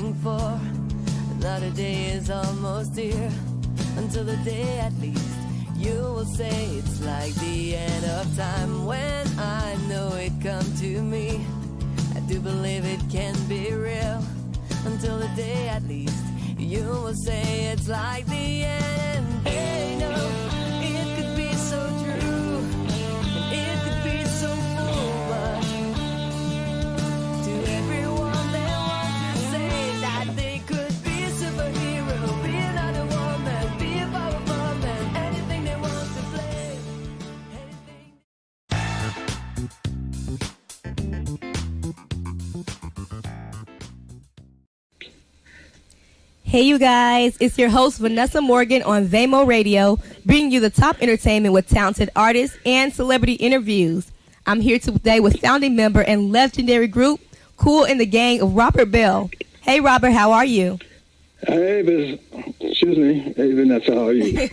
waiting for. Another day is almost here. Until the day at least you will say it's like the end of time. When I know it come to me, I do believe it can be real. Until the day at least you will say it's like the end. And they know it could be so true, and it could be so full, but to everyone they want to say that they could be a superhero, be another woman, be a powerful man, anything they want to play, Hey you guys, it's your host Vanessa Morgan on Poze Radio, bringing you the top entertainment with talented artists and celebrity interviews. I'm here today with founding member and legendary group Kool and the Gang of Robert Bell. Hey Robert, how are you? Hey, excuse me. Hey Vanessa, how are you?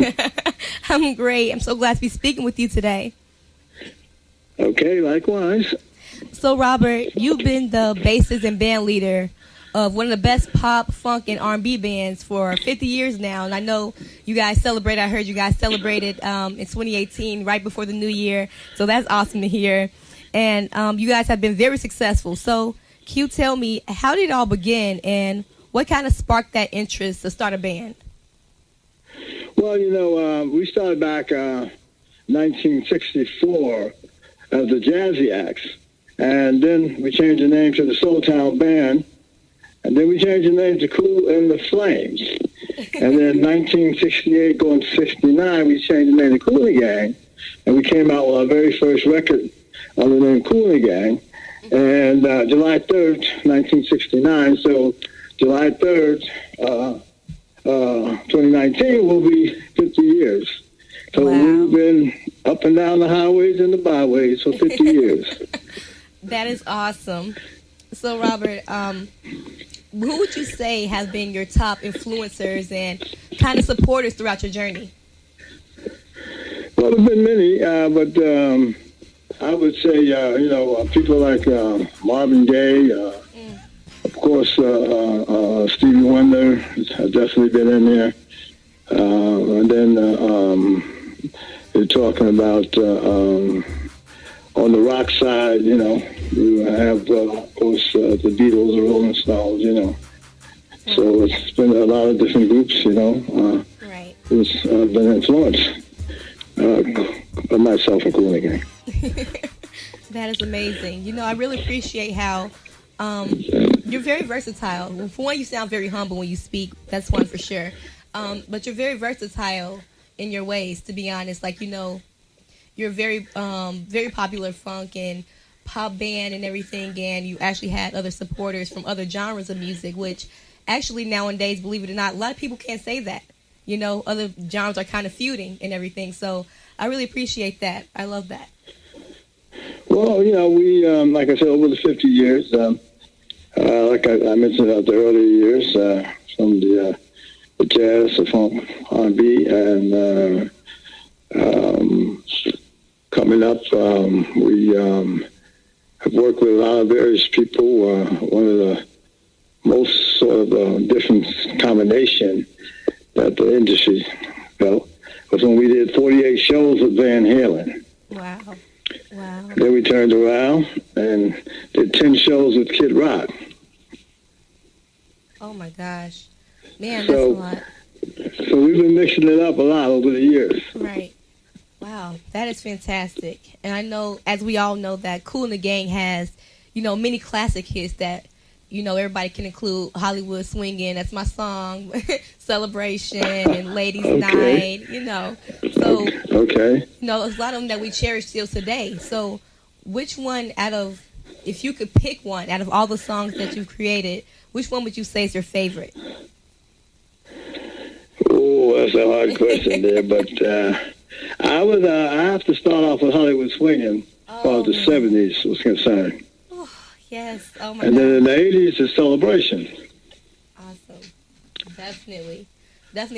I'm great. I'm so glad to be speaking with you today. Okay, likewise. So Robert, you've been the bassist and band leader of one of the best pop, funk, and R&B bands for 50 years now. And I know you guys celebrated, I heard you guys celebrated in 2018, right before the new year. So that's awesome to hear. And you guys have been very successful. So can you tell me, how did it all begin and what kind of sparked that interest to start a band? Well, we started back 1964 as the Jazzy Acts. And then we changed the name to the Soul Town Band. And then we changed the name to Kool and the Flames. And then 1968 going to 69, we changed the name to Kool and the Gang. And we came out with our very first record under the name Kool and the Gang. And July 3rd, 1969. So July 3rd, 2019 will be 50 years. So We've been up and down the highways and the byways for 50 years. That is awesome. So, Robert, who would you say has been your top influencers and kind of supporters throughout your journey? Well, there's been many, but I would say, people like Marvin Gaye, of course, Stevie Wonder has definitely been in there. And then you're talking about on the rock side, you have, of course, the Beatles, the Rolling Stones, So it's been a lot of different groups, Right. Who's been influenced by myself and Kool and the Gang. That is amazing. I really appreciate how you're very versatile. Well, for one, you sound very humble when you speak. That's one for sure. But you're very versatile in your ways, to be honest. Like, you're very popular funk and pop band and everything, and you actually had other supporters from other genres of music, which actually nowadays, believe it or not, a lot of people can't say that. Other genres are kind of feuding and everything. So I really appreciate that. I love that. Well, we, like I said, over the 50 years, like I mentioned about the earlier years, from the jazz, the funk, R&B, and coming up, we have worked with a lot of various people. One of the most sort of different combination that the industry felt was when we did 48 shows with Van Halen. Wow. Then we turned around and did 10 shows with Kid Rock. Oh my gosh. Man, that's a lot. So we've been mixing it up a lot over the years. Right. Wow, that is fantastic. And I know, as we all know, that Kool and the Gang has, many classic hits that, everybody can include. Hollywood Swingin', that's my song, Celebration, and Ladies Night, So, okay. a lot of them that we cherish still today. So, which one if you could pick one out of all the songs that you've created, which one would you say is your favorite? Oh, that's a hard question there, but I have to start off with Hollywood Swingin', as far as the 70s was concerned. Oh, yes. Oh, my God. And then in the 80s, is Celebration. Awesome. Definitely.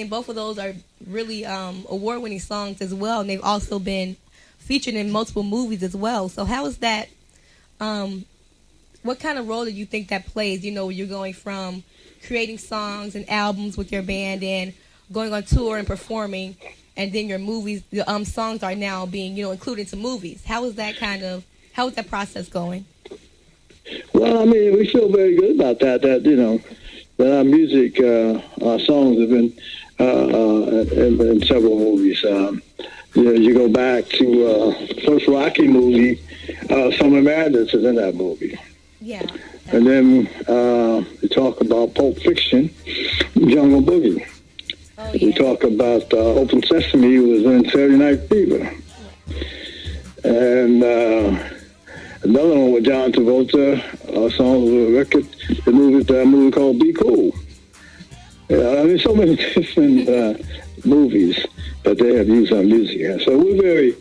Both of those are really award-winning songs as well, and they've also been featured in multiple movies as well. So how is that what kind of role do you think that plays? You know, you're going from creating songs and albums with your band and going on tour and performing, and then your movies, the songs are now being, you know, included into movies. How is that process going? Well, I mean, we feel very good about that. That you know, that our music, our songs have been in several movies. You know, you go back to first Rocky movie, Summer Madness is in that movie. Yeah. And then we talk about Pulp Fiction, Jungle Boogie. Oh, yeah. We talk about Open Sesame was in Saturday Night Fever. And another one with John Travolta, songs of a record, the movie called Be Cool. Yeah, I mean, so many different movies that they have used our music in. So we're very,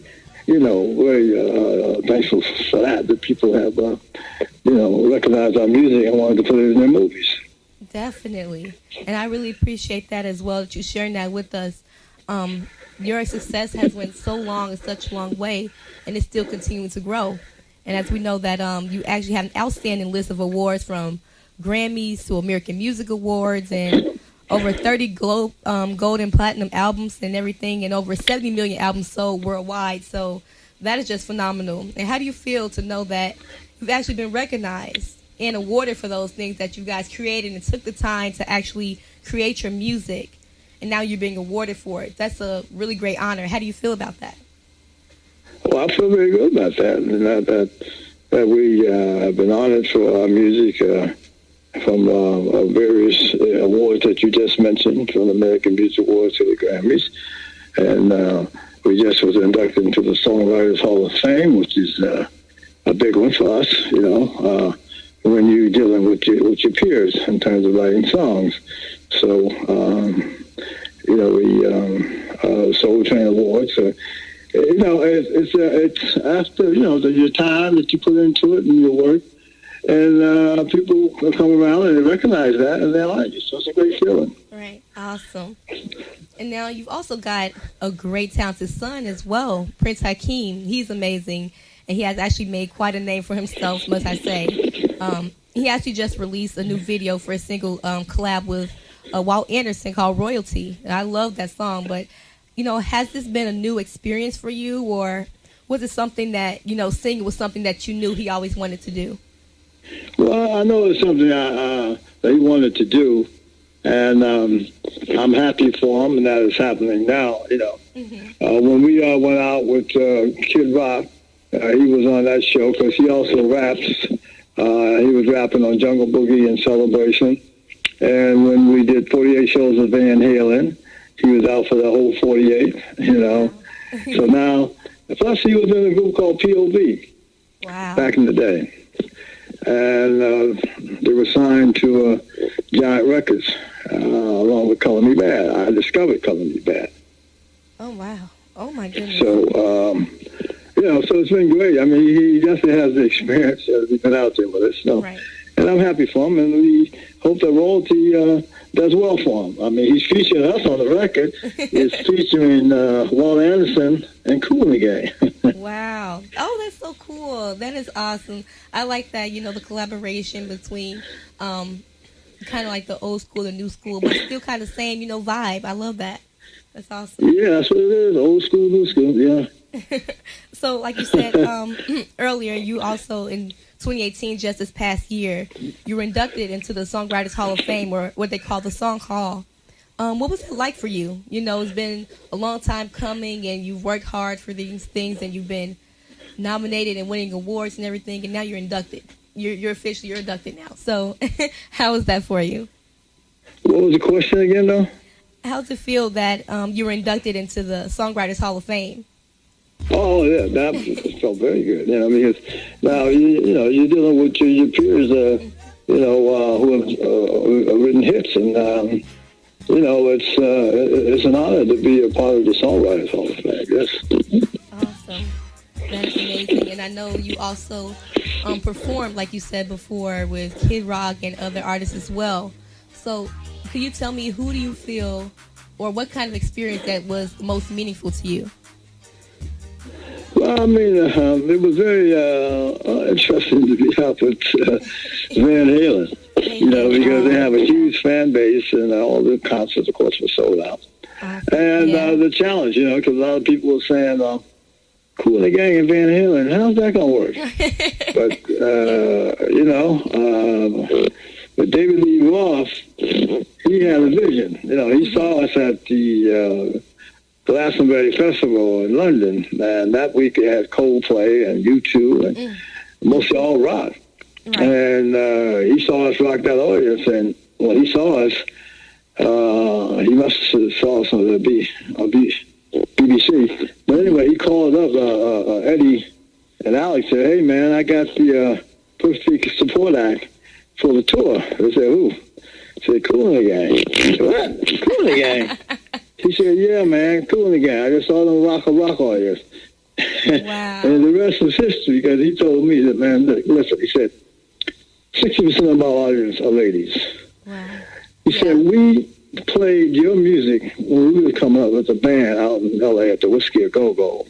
you know, very thankful for that people have, you know, recognized our music and wanted to put it in their movies. Definitely. And I really appreciate that as well, that you sharing that with us. Your success has went so long in such a long way, and it's still continuing to grow. And as we know that you actually have an outstanding list of awards, from Grammys to American Music Awards, and over 30 gold and platinum albums and everything, and over 70 million albums sold worldwide. So that is just phenomenal. And how do you feel to know that you've actually been recognized and awarded for those things that you guys created and took the time to actually create your music, and now you're being awarded for it? That's a really great honor. How do you feel about that? Well, I feel very good about that, and that we have been honored for our music from various awards that you just mentioned, from the American Music Awards to the Grammys. And we just was inducted into the Songwriters Hall of Fame, which is a big one for us, you know, when you're dealing with your peers in terms of writing songs. So, you know, we Soul Train Awards. You know, it's after, you know, your time that you put into it and your work, and people come around and they recognize that and they like it. So it's a great feeling. Right. Awesome. And now you've also got a great talented son as well, Prince Hakeem. He's amazing, and he has actually made quite a name for himself, must I say. He actually just released a new video for a single collab with Walt Anderson called Royalty. And I love that song, but you know, has this been a new experience for you, or was it something that, you know, singing was something that you knew he always wanted to do? Well, I know it's something that he wanted to do, and I'm happy for him, and that is happening now, you know. Mm-hmm. When we went out with Kid Rock, he was on that show because he also raps. He was rapping on Jungle Boogie and Celebration. And when we did 48 shows with Van Halen, he was out for the whole 48, you know. So now, plus he was in a group called POV. Wow. Back in the day. And they were signed to Giant Records along with Color Me Bad. I discovered Color Me Bad. Oh, wow. Oh, my goodness. So, you know, so it's been great. I mean, he definitely has the experience. He's been out there with us. So. Right. And I'm happy for him, and we hope that Royalty does well for him. I mean, he's featuring us on the record. He's featuring Walt Anderson and Kool in the game. Wow. Oh, that's so cool. That is awesome. I like that, you know, the collaboration between kind of like the old school and new school, but still kind of same, you know, vibe. I love that. That's awesome. Yeah, that's what it is. Old school, new school, yeah. So, like you said earlier, you also in 2018, just this past year, you were inducted into the Songwriters Hall of Fame, or what they call the Song Hall. What was it like for you? You know, it's been a long time coming, and you've worked hard for these things, and you've been nominated and winning awards and everything, and now you're inducted. You're officially inducted now. So, how was that for you? What was the question again, though? How does it feel that you were inducted into the Songwriters Hall of Fame? Oh, yeah, that felt very good. You know, because now, you know, you're dealing with your peers, you know, who have written hits, and, you know, it's an honor to be a part of the Songwriters Hall of Fame, yes. Awesome. That's amazing. And I know you also performed, like you said before, with Kid Rock and other artists as well. So could you tell me, who do you feel, or what kind of experience that was the most meaningful to you? Well, I mean, it was very interesting to be out with Van Halen, because they have a huge fan base, and all the concerts, of course, were sold out. And the challenge, because a lot of people were saying, Kool and the Gang and Van Halen, how's that going to work? But David Lee Roth, he had a vision. He saw us at the Glastonbury Festival in London, and that week they had Coldplay and U2 and mostly all rock. Right. And he saw us rock that audience, and when he saw us, he must have saw us on the BBC. But anyway, he called up Eddie and Alex, said, "Hey, man, I got the perfect support act for the tour." They said, "Who?" I said, "Kool and the Gang." I said, "What? Kool and the Gang?" He said, "Yeah, man, Kool and the Gang. I just saw them rock audience." Wow. And the rest was history, because he told me that, man, listen, he said, 60% of my audience are ladies. Wow. He said, we played your music when we were coming up with a band out in L.A. at the Whiskey a Go-Go,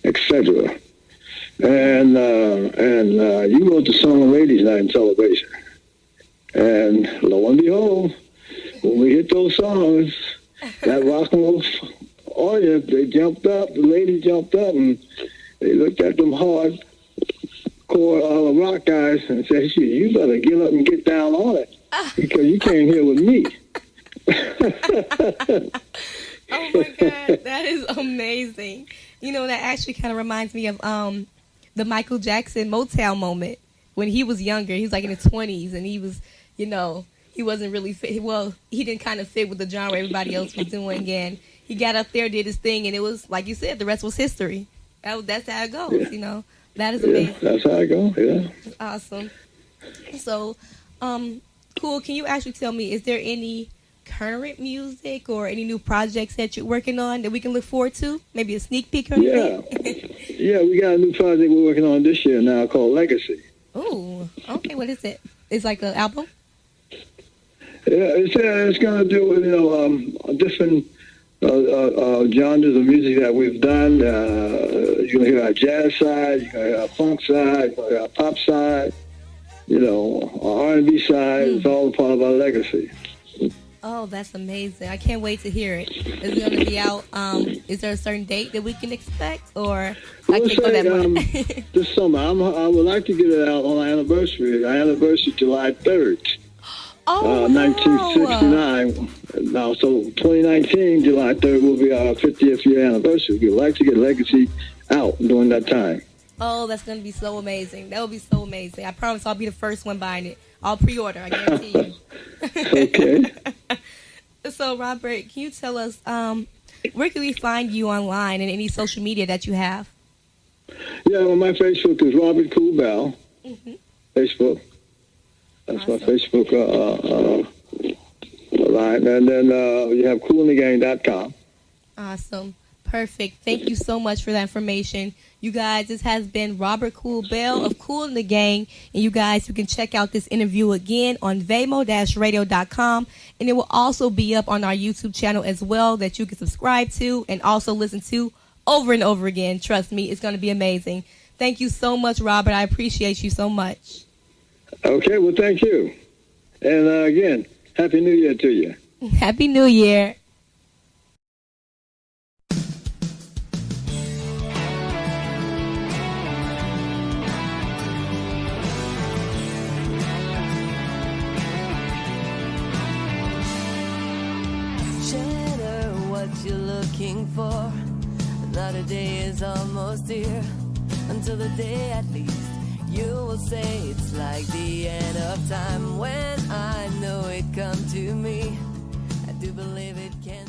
etc. And you wrote the song Ladies Night in Celebration. And lo and behold, when we hit those songs, that rock and roll audience, they jumped up, the ladies jumped up, and they looked at them hardcore rock guys and said, "Shit, you better get up and get down on it, because you came here with me." Oh my God, that is amazing. That actually kind of reminds me of the Michael Jackson Motown moment when he was younger. He was like in his 20s, and he was, he wasn't really fit. Well, he didn't kind of fit with the genre everybody else was doing, and he got up there, did his thing, and it was, like you said, the rest was history. That's how it goes, That is amazing. That's how it goes, yeah. That's awesome. So, Kool, can you actually tell me, is there any current music or any new projects that you're working on that we can look forward to? Maybe a sneak peek or anything? Yeah, we got a new project we're working on this year now called Legacy. Oh, okay. What is it? It's like an album? Yeah, it's going to do with, different genres of music that we've done. You're going to hear our jazz side, you're going to hear our funk side, you're going to hear our pop side, our R&B side. It's all a part of our legacy. Oh, that's amazing. I can't wait to hear it. Is it going to be out? Is there a certain date that we can expect? Or I can't go that much? This summer. I would like to get it out on our anniversary. Our anniversary, July 3rd. 1969. Now, so 2019, July 3rd will be our 50th year anniversary. We'd like to get Legacy out during that time. Oh, that's going to be so amazing. That will be so amazing. I promise I'll be the first one buying it. I'll pre-order, I guarantee you. Okay. So, Robert, can you tell us, where can we find you online and any social media that you have? Yeah, well, my Facebook is Robert Kool Bell. Facebook. That's awesome. My Facebook line. And then you have koolandthegang.com. Awesome. Perfect. Thank you so much for that information. You guys, this has been Robert Kool Bell of Kool and the Gang. And you guys, you can check out this interview again on vamo-radio.com. And it will also be up on our YouTube channel as well that you can subscribe to and also listen to over and over again. Trust me, it's going to be amazing. Thank you so much, Robert. I appreciate you so much. Okay, well, thank you. And again, Happy New Year to you. Happy New Year. You're looking for. Another day is almost here. Until the day at least you will say it's like the end of time. When I know it come to me, I do believe it can